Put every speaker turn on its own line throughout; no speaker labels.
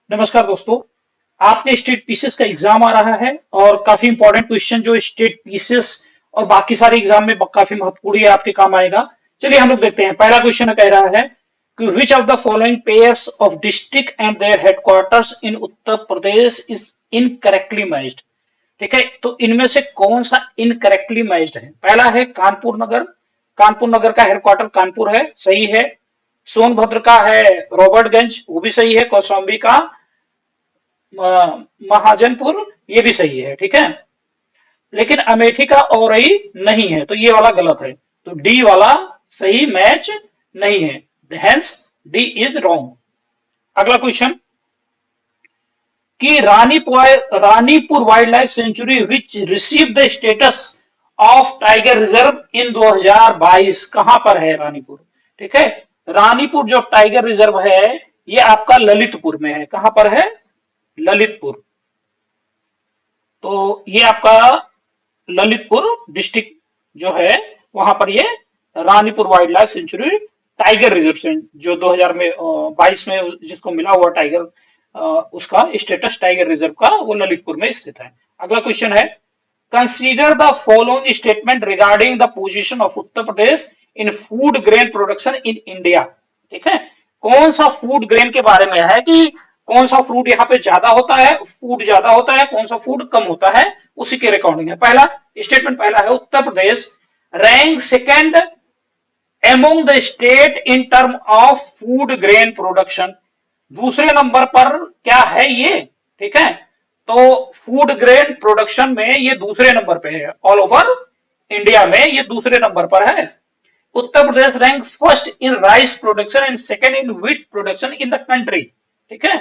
नमस्कार दोस्तों। आपके स्टेट पीसीएस का एग्जाम आ रहा है और काफी इंपॉर्टेंट क्वेश्चन जो स्टेट पीसीएस और बाकी सारे एग्जाम में काफी महत्वपूर्ण है, आपके काम आएगा। चलिए हम लोग देखते हैं। पहला क्वेश्चन कह रहा है कि which of the following pairs of district and their headquarters in Uttar Pradesh is incorrectly matched. ठीक है, तो इनमें से कौन सा इनकरेक्टली मैच्ड है? पहला है कानपुर नगर। कानपुर नगर का हेडक्वार्टर कानपुर है, सही है। सोनभद्र का है रॉबर्टगंज, वो भी सही है। कौशाम्बी का महाजनपुर, ये भी सही है। ठीक है, लेकिन अमेठी का औरई नहीं है, तो ये वाला गलत है। तो डी वाला सही मैच नहीं है, हेंस डी इज रॉन्ग। अगला क्वेश्चन कि Ranipur wild life sanctuary which receive the status of tiger reserve in 2022 कहां पर है रानीपुर? ठीक है, रानीपुर जो टाइगर रिजर्व है ये आपका ललितपुर में है। कहां पर है? ललितपुर। तो ये आपका ललितपुर डिस्ट्रिक्ट जो है वहां पर ये Ranipur wild life sanctuary tiger reserve जो 2022 में जिसको मिला हुआ टाइगर, उसका स्टेटस टाइगर रिजर्व का, वो ललितपुर में स्थित है। अगला क्वेश्चन है consider the following statement regarding the position of Uttar Pradesh in food grain production in India. ठीक है, कौन सा फूड ग्रेन के बारे में है कि कौन सा फ्रूट यहाँ पे ज्यादा होता है, फूड ज्यादा होता है, कौन सा फूड कम होता है, उसी के रिकॉर्डिंग है। पहला स्टेटमेंट पहला है Uttar Pradesh rank second among the state in term of food grain production. दूसरे नंबर पर क्या है ये? ठीक है, तो फूड ग्रेन प्रोडक्शन में ये दूसरे नंबर पे है। ऑल ओवर इंडिया में ये दूसरे नंबर पर है। Uttar Pradesh rank first in rice production and second in wheat production in the country. ठीक है,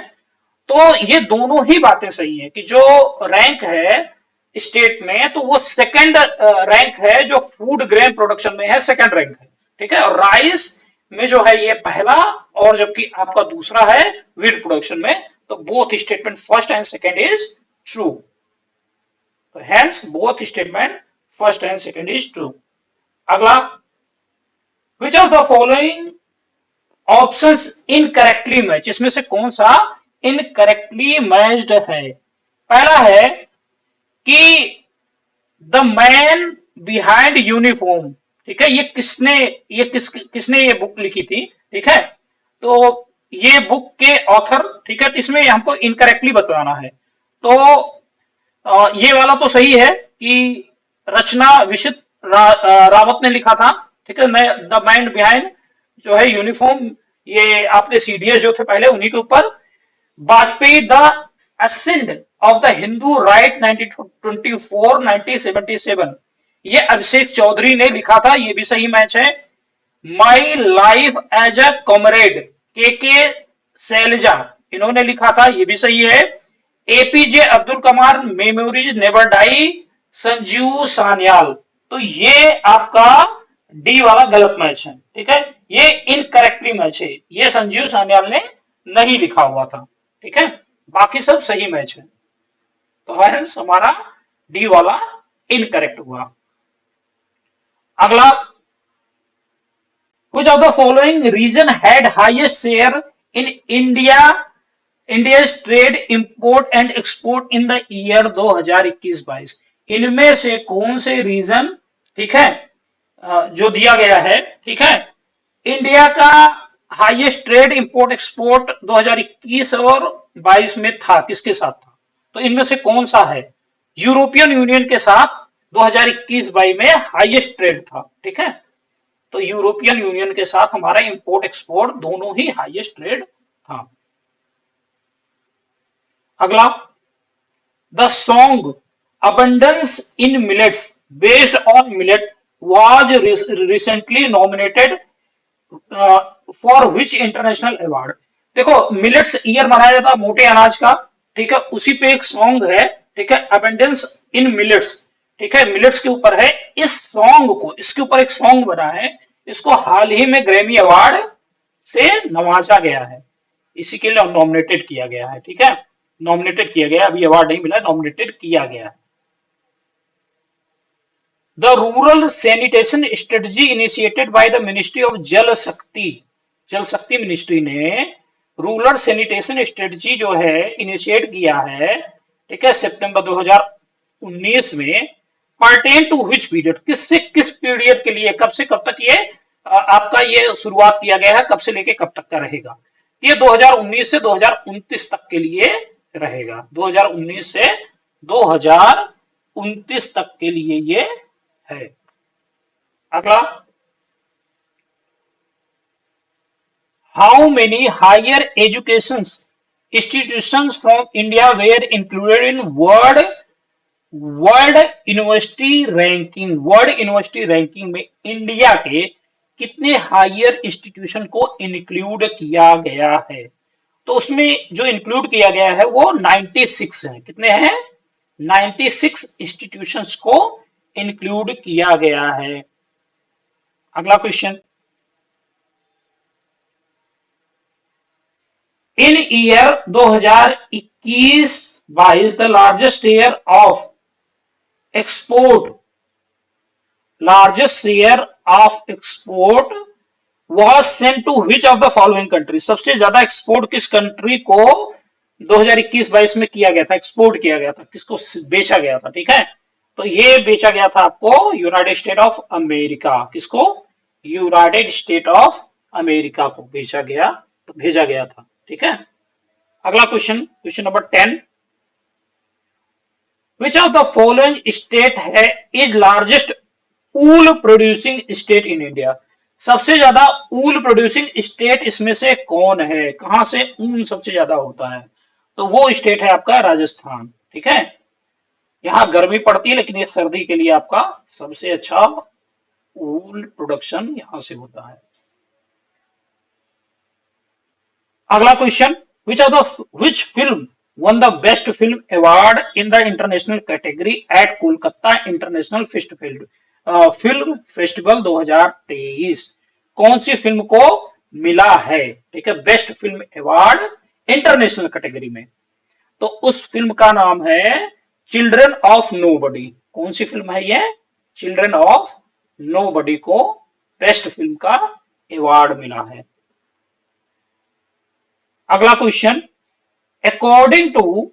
तो ये दोनों ही बातें सही है कि जो रैंक है स्टेट में, तो वो सेकंड रैंक है जो फूड ग्रेन प्रोडक्शन में है, सेकंड रैंक है। ठीक है, और राइस में जो है ये पहला, और जबकि आपका दूसरा है व्हीट प्रोडक्शन में। तो both statement first and second is true. तो hence both statement first and second is true. अगला which of the following options incorrectly match, इसमें से कौन सा इनकरेक्टली मैच्ड है? पहला है कि द मैन बिहाइंड यूनिफॉर्म। ठीक है, किसने ये बुक लिखी थी? ठीक है, तो ये बुक के ऑथर, ठीक है, तो इसमें हमको इनकरेक्टली बताना है। तो ये वाला तो सही है कि रचना विशित रावत ने लिखा था। ठीक है, द मैन बिहाइंड जो है यूनिफॉर्म, ये आपके सीडीएस जो थे पहले उन्हीं के ऊपर। Vajpayee the ascend of the Hindu right 1924-1977, ये अभिषेक चौधरी ने लिखा था, ये भी सही मैच है। My life as a comrade K Shailaja, इन्होंने लिखा था, ये भी सही है। APJ Abdul Kalam memories never die, Sanjeev Sanyal. तो ये आपका डी वाला गलत मैच है। ठीक है, ये इनकरेक्टली मैच है, ये संजीव सान्याल ने नहीं लिखा हुआ था। ठीक है, बाकी सब सही मैच है। तो हेंस हमारा डी वाला इनकरेक्ट हुआ। अगला which of the following region had highest share in India's trade import and export in the year 2021-22? इनमें से कौन से रीजन, ठीक है, जो दिया गया है, ठीक है, इंडिया का हाईएस्ट ट्रेड इंपोर्ट एक्सपोर्ट 2021 और 22 में था, किसके साथ था? तो इनमें से कौन सा है? यूरोपियन यूनियन के साथ 2021-22 में हाईएस्ट ट्रेड था। ठीक है, तो यूरोपियन यूनियन के साथ हमारा इंपोर्ट एक्सपोर्ट दोनों ही हाईएस्ट ट्रेड था। अगला the song abundance in millets based on millet was recently nominated for which international award. देखो, मिलेट्स ईयर मनाया जाता है मोटे अनाज का। ठीक है, उसी पे एक सॉन्ग है। ठीक है, अबंडेंस इन मिलेट्स, ठीक है, मिलेट्स के ऊपर है। इस सॉन्ग को, इसके ऊपर एक सॉन्ग बना है, इसको हाल ही में ग्रैमी अवार्ड से नवाजा गया है, इसी के लिए नॉमिनेटेड किया गया है। ठीक है, नॉमिनेटेड किया गया, अभी अवार्ड नहीं मिला, नॉमिनेटेड किया गया है। The rural sanitation strategy initiated by the ministry of जल शक्ति मिनिस्ट्री ने रूरल सैनिटेशन स्ट्रेटजी जो है इनिशिएट किया है, ठीक है, सितंबर 2019 में, पर्टेन टू व्हिच पीरियड, किससे किस पीरियड के लिए, कब से कब तक ये आपका ये शुरुआत किया गया है, कब से लेके कब तक का रहेगा? ये 2019 से 2029 तक के लिए रहेगा। 2019 से 2029 तक के लिए ये है। अगला, how many higher education institutions from India were included in world university ranking में इंडिया के कितने हायर इंस्टीट्यूशन को इंक्लूड किया गया है? तो उसमें जो इंक्लूड किया गया है वो 96 है। कितने हैं? 96 इंस्टीट्यूशंस को इंक्लूड किया गया है। अगला question, in year 2021-22 the largest share of export was sent to which of the following country? सबसे ज्यादा एक्सपोर्ट किस कंट्री को 2021-22 में किया गया था, एक्सपोर्ट किया गया था, किसको बेचा गया था? ठीक है, तो ये बेचा गया था आपको यूनाइटेड स्टेट ऑफ अमेरिका। किसको? यूनाइटेड स्टेट ऑफ अमेरिका को भेजा गया था। ठीक है, अगला question, question number 10, which of the following state है is largest wool producing state in India? सबसे ज्यादा ऊल प्रोड्यूसिंग स्टेट इसमें से कौन है? कहां से ऊन सबसे ज्यादा होता है? तो वो स्टेट है आपका राजस्थान। ठीक है, यहां गर्मी पड़ती है लेकिन ये सर्दी के लिए आपका सबसे अच्छा ऊल प्रोडक्शन यहां से होता है। अगला question, which film won the best film award in the international category at Kolkata international film festival 2023? कौन सी फिल्म को मिला है, ठीक है, best film award international category में? तो उस फिल्म का नाम है चिल्ड्रन ऑफ नोबडी। कौन सी फिल्म है ये? चिल्ड्रन ऑफ नोबडी को बेस्ट फिल्म का अवार्ड मिला है। अगला question, according to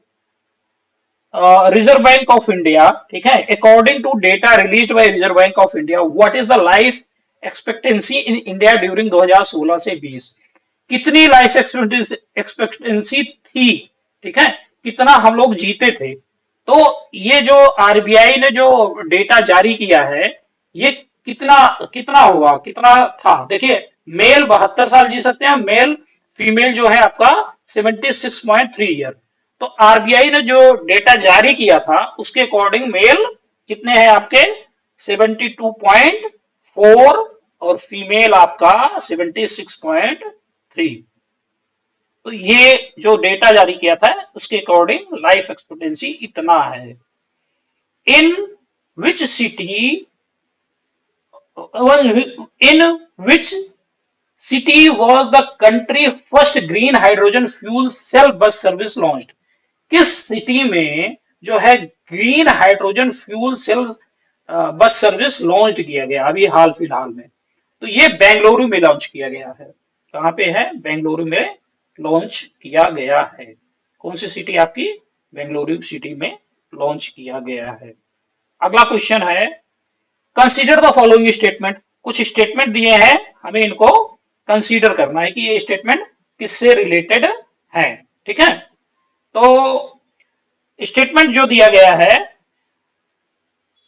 Reserve Bank of India, ठीक है, according to data released by Reserve Bank of India, what is the life expectancy in India during 2016 से 20? कितनी लाइफ एक्सपेक्टेंसी थी? ठीक है, कितना हम लोग जीते थे? तो ये जो आरबीआई ने जो डेटा जारी किया है ये कितना हुआ, कितना था? देखिए, मेल 72 साल जी सकते हैं, मेल फीमेल जो है आपका 76.3 ईयर। तो आरबीआई ने जो डेटा जारी किया था उसके अकॉर्डिंग मेल कितने हैं आपके? 72.4 और फीमेल आपका 76.3। तो ये जो डेटा जारी किया था उसके अकॉर्डिंग लाइफ एक्सपेक्टेंसी इतना है। In which city was the country first green hydrogen fuel cell bus service launched? किस सिटी में जो है green hydrogen fuel cell bus service launch किया गया अभी हाल फिलहाल में? तो ये बेंगलुरु में लॉन्च किया गया है। कहां पे है? बेंगलुरु में लॉन्च किया गया है। कौन सी सिटी आपकी? बेंगलुरु सिटी में लॉन्च किया गया है। अगला क्वेश्चन है, कंसीडर द फॉलोइंग स्टेटमेंट। कुछ स्टेटमेंट दिए हैं, हमें इनको कंसीडर करना है कि ये स्टेटमेंट किससे रिलेटेड है। ठीक है, तो स्टेटमेंट जो दिया गया है,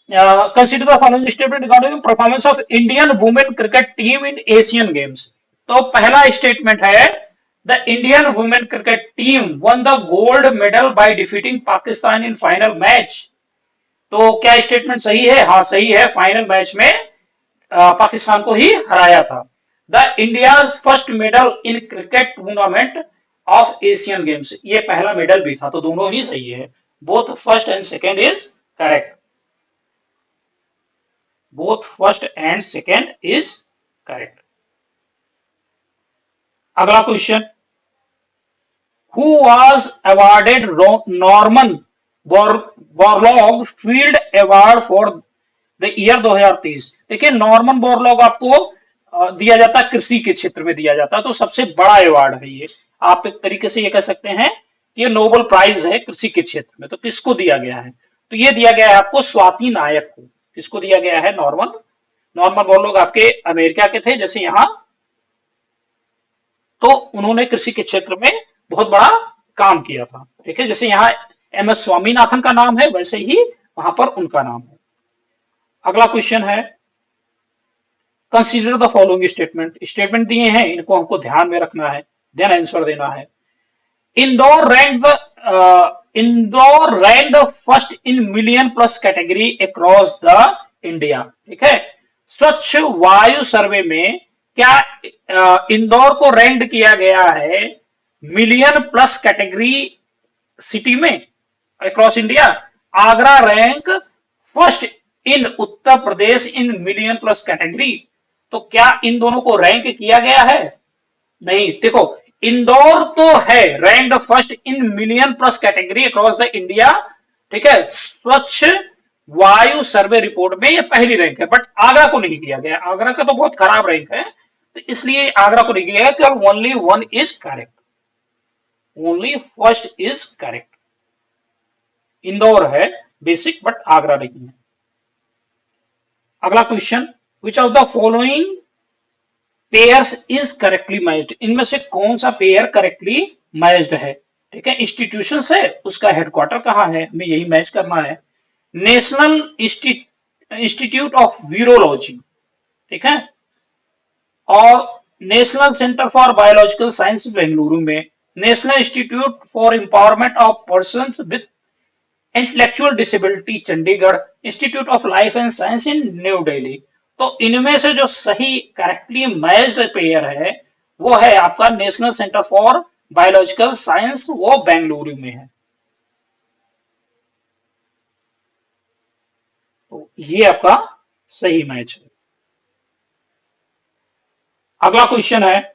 consider the following statement regarding performance of Indian women cricket team in Asian games. तो पहला स्टेटमेंट है, the Indian women cricket team one the gold medal by defeating Pakistan in final match. तो क्या स्टेटमेंट सही है? हाँ सही है, फाइनल मैच में पाकिस्तान को ही हराया था। The India first medal in cricket tournament of Asian games, ये पहला मेडल भी था। तो दोनों ही सही है, both first and second is correct. Both first and second is correct. अगला question, who was awarded Norman Borlaug field award for the year 2023? देखिए, नॉर्मन बोरलॉग आपको दिया जाता है कृषि के क्षेत्र में दिया जाता है, तो सबसे बड़ा अवार्ड है ये। आप एक तरीके से ये कह सकते हैं कि ये नोबेल प्राइज है कृषि के क्षेत्र में। तो किसको दिया गया है? तो ये दिया गया है आपको स्वाति नायक को। किसको दिया गया है? नॉर्मन। नॉर्मन वो लोग आपके अमेरिका के थे जैसे यहाँ, तो उन्होंने कृषि के क्षेत्र में बहुत बड़ा काम किया था। ठीक है, जैसे यहाँ MS स्वामीनाथन का नाम है वैसे ही वहां पर उनका नाम है। अगला क्वेश्चन है, consider the following statement. Statement दिए हैं, इनको हमको ध्यान में रखना है, देन आंसर देना है। Indore ranked first in million plus category across the India. ठीक है, स्वच्छ वायु सर्वे में क्या इंदौर को रैंक किया गया है मिलियन प्लस कैटेगरी सिटी में across India? Agra rank first in Uttar Pradesh in million plus category. तो क्या इन दोनों को रैंक किया गया है? नहीं। देखो, इंदौर तो है ranked first in million plus category across the India. ठीक है, स्वच्छ वायु सर्वे रिपोर्ट में ये पहली रैंक है, बट आगरा को नहीं किया गया। आगरा का तो बहुत खराब रैंक है, तो इसलिए आगरा को नहीं किया गया। Only one is correct, only first is correct. Indore है बेसिक, बट आगरा नहीं है। अगला question, which of the following pairs is correctly matched. इनमें से कौन सा पेयर करेक्टली मैच्ड है? ठीक है, इंस्टीट्यूशन है, उसका हेडक्वार्टर कहाँ है, हमें यही मैच करना है। नेशनल इंस्टीट्यूट ऑफ वीरोलॉजी, ठीक है, और national centre for biological science Bengaluru में, national institute for empowerment of persons with intellectual disability Chandigarh, institute of life and science in New Delhi. तो इनमें से जो सही करेक्टली मैच्ड पेयर है वो है आपका national centre for biological science, वो बेंगलुरु में है। तो ये आपका सही मैच है। अगला क्वेश्चन है,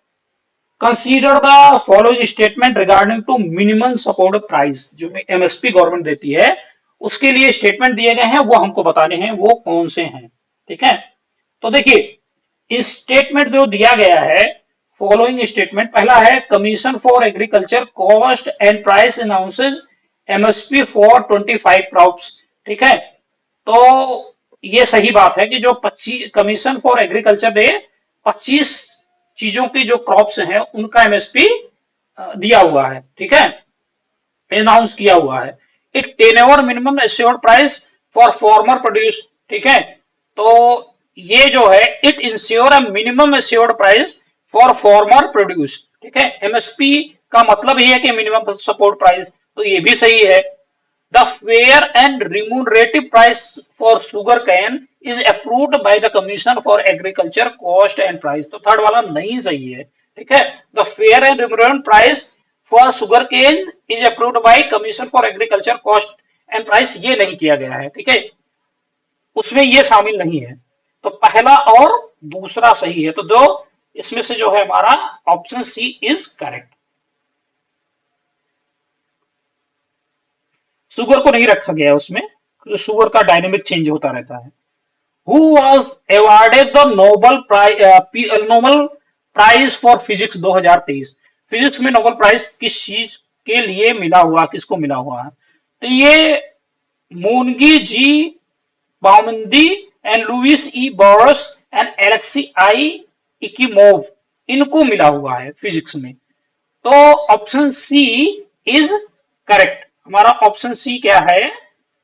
consider the following statement regarding to minimum support price. जो MSP गवर्नमेंट देती है उसके लिए स्टेटमेंट दिए गए हैं, वो हमको बताने हैं वो कौन से हैं। ठीक है, तो देखिए स्टेटमेंट जो दिया गया है, फॉलोइंग स्टेटमेंट, पहला है commission for agriculture cost and price announces MSP for 25 crops. ठीक है, तो ये सही बात है कि जो 25 कमीशन फॉर एग्रीकल्चर ने 25 चीजों की जो क्रॉप्स हैं उनका MSP दिया हुआ है। ठीक है, अनाउंस किया हुआ है। एक टेनओवर minimum assured price for farmer produce. ठीक है, तो ये जो है it insure a minimum assured price for farmer produce. ठीक है, MSP का मतलब ही है कि मिनिमम सपोर्ट प्राइस, तो ये भी सही है। The fair and remunerative price for sugar cane is approved by the commission for agriculture cost and price. तो थर्ड वाला नहीं सही है। ठीक है, the fair and remunerative price for sugar cane is approved by commission for agriculture cost and price, ये नहीं किया गया है। ठीक है, उसमें ये शामिल नहीं है। तो पहला और दूसरा सही है, तो दो इसमें से जो है हमारा option C is correct. Sugar को नहीं रखा गया उसमें, शुगर का डायनेमिक चेंज होता रहता है। Who was awarded the Nobel prize for physics 2023। Physics में नोबेल प्राइज किस चीज के लिए मिला हुआ, किसको मिला हुआ है? तो ये Moungi G Bawendi and Louis E Brus and Alexei I Ekimov, इनको मिला हुआ है फिजिक्स में। तो ऑप्शन सी इज करेक्ट। हमारा ऑप्शन सी क्या है?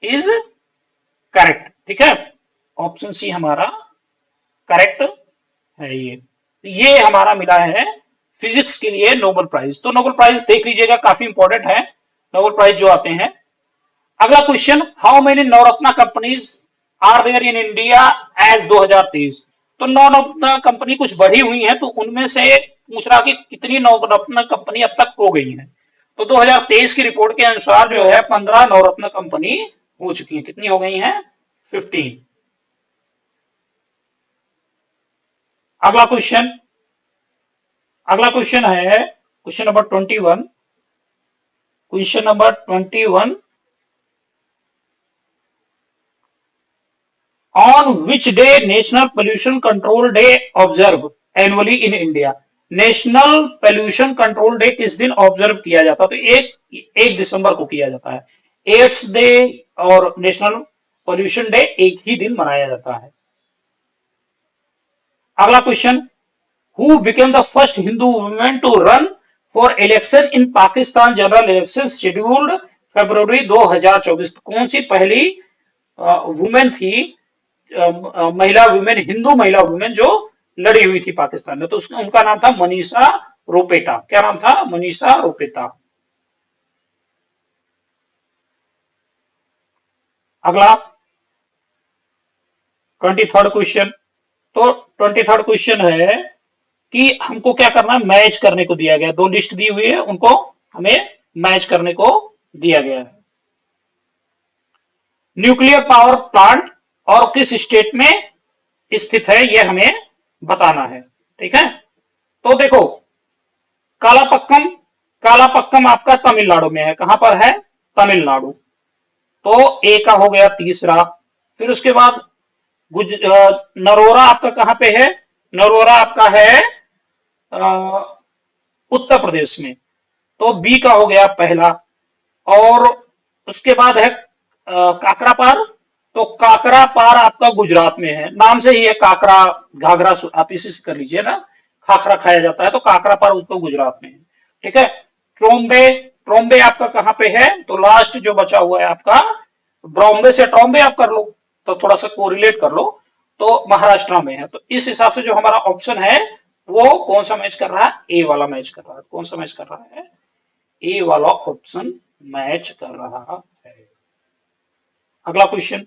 Is correct. ठीक है, ऑप्शन सी हमारा करेक्ट है। ये हमारा मिला है फिजिक्स के लिए नोबेल प्राइज। तो नोबेल प्राइज देख लीजिएगा, काफी इंपॉर्टेंट है नोबेल प्राइज जो आते हैं। अगला question, how many Navratna companies are there in India as 2023। तो नवरत्ना कंपनी कुछ बढ़ी हुई है, तो उनमें से पूछ रहा कि कितनी नवरत्ना कंपनी अब तक हो गई है। तो 2023 की रिपोर्ट के अनुसार जो है 15 नवरत्न कंपनी हो चुकी है। कितनी हो गई हैं? 15। अगला क्वेश्चन है question number 21। Question number 21, on which day national pollution control day observe annually in India. National pollution control day किस दिन ऑब्जर्व किया जाता है? तो 1 दिसंबर को किया जाता है। एड्स डे और नेशनल पोल्यूशन डे एक ही दिन मनाया जाता है। अगला question, who became the first Hindu women to run for election in Pakistan general election scheduled February 2024? कौन सी पहली वुमेन थी, महिला वुमेन, हिंदू महिला वुमेन जो लड़ी हुई थी पाकिस्तान में? तो उसका उनका नाम था मनीषा रोपेटा। क्या नाम था? मनीषा रोपेटा। अगला 23rd क्वेश्चन। तो 23rd क्वेश्चन है कि हमको क्या करना है, मैच करने को दिया गया, दो लिस्ट दी हुई है, उनको हमें मैच करने को दिया गया है। न्यूक्लियर पावर प्लांट और किस स्टेट में स्थित है, यह हमें बताना है। ठीक है, तो देखो, कालापक्कम, कालापक्कम आपका तमिलनाडु में है। कहां पर है? तमिलनाडु। तो ए का हो गया तीसरा। फिर उसके बाद नरोरा आपका कहां पे है? नरोरा आपका है उत्तर प्रदेश में। तो बी का हो गया पहला। और उसके बाद है काकरापार। तो काकरापार आपका गुजरात में है, नाम से ही है काकरा, घाघरा, आप इसी से कर लीजिए ना, खाखरा खाया जाता है, तो काकरापार उसको गुजरात में है। ठीक है। ट्रोम्बे, ट्रोम्बे आपका कहां पे है? तो लास्ट जो बचा हुआ है आपका, बॉम्बे से ट्रोम्बे आप कर लो, तो थोड़ा सा कोरिलेट कर लो, तो महाराष्ट्र में है। तो इस हिसाब से जो हमारा ऑप्शन है वो कौन सा मैच कर रहा है? ए वाला मैच कर रहा है। कौन सा मैच कर रहा है? ए वाला ऑप्शन मैच कर रहा है। अगला question,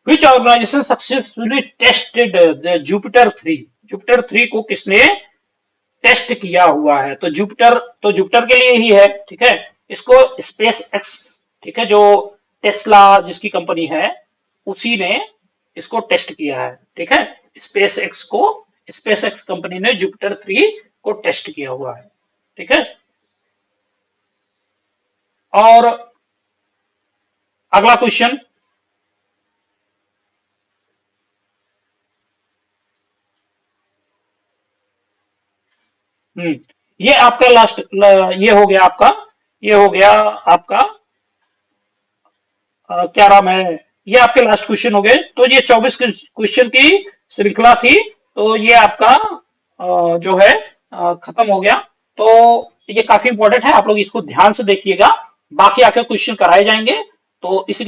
which organization successfully tested the Jupiter 3? Jupiter 3 को किसने टेस्ट किया हुआ है? तो जुपिटर, तो जुपिटर के लिए ही है। ठीक है, इसको स्पेस एक्स, ठीक है, जो टेस्ला जिसकी कंपनी है, उसी ने इसको टेस्ट किया है। ठीक है, स्पेस एक्स को, स्पेस एक्स कंपनी ने जुपिटर 3 को टेस्ट किया हुआ है। ठीक है। और अगला क्वेश्चन, ये आपका लास्ट, ये हो गया आपका, ये हो गया आपका क्या नाम है, ये आपके लास्ट क्वेश्चन हो गए। तो ये 24 क्वेश्चन की श्रृंखला थी। तो ये आपका जो है खत्म हो गया। तो ये काफी इंपॉर्टेंट है, आप लोग इसको ध्यान से देखिएगा। बाकी आके क्वेश्चन कराए जाएंगे, तो इसी